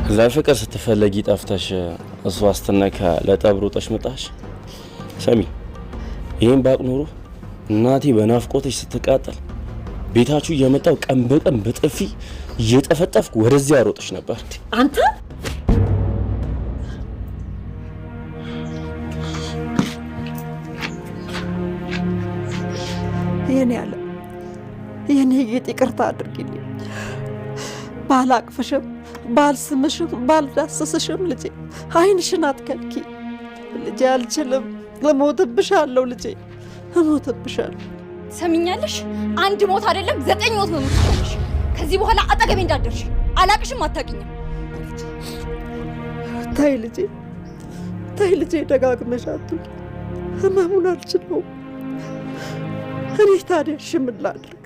ለፍቅር ስትፈልጊ ጠፍተሽ እሷ አስተነካ ለጠብሮጠሽ መጣሽ። ሰሚ ይሄን ባቅ ኖሮ እናቴ በናፍቆትሽ ስትቃጠል ቤታችሁ እየመጣው ቀን በቀን በጥፊ እየጠፈጠፍኩ ወደዚያ አሮጥሽ ነበር። አንተ የኔ ይቅርታ አድርጊልኝ። ባላቅፍሽም ባልስምሽም ባልዳስስሽም ልጄ አይንሽን አትከልኪ ልጄ። አልችልም፣ እሞትብሻለሁ ልጄ፣ እሞትብሻለሁ። ሰሚኛለሽ? አንድ ሞት አይደለም 9 ሞት ነው የምትሆንሽ። ከዚህ በኋላ አጠገቤ እንዳትደርሺ። አላቅሽም፣ አታውቂኝም። ተይ ልጄ፣ ደጋግመሽ አትሁን። ህመሙን አልችለውም። እኔ ታዲያ እሺ ምን ላድርግ?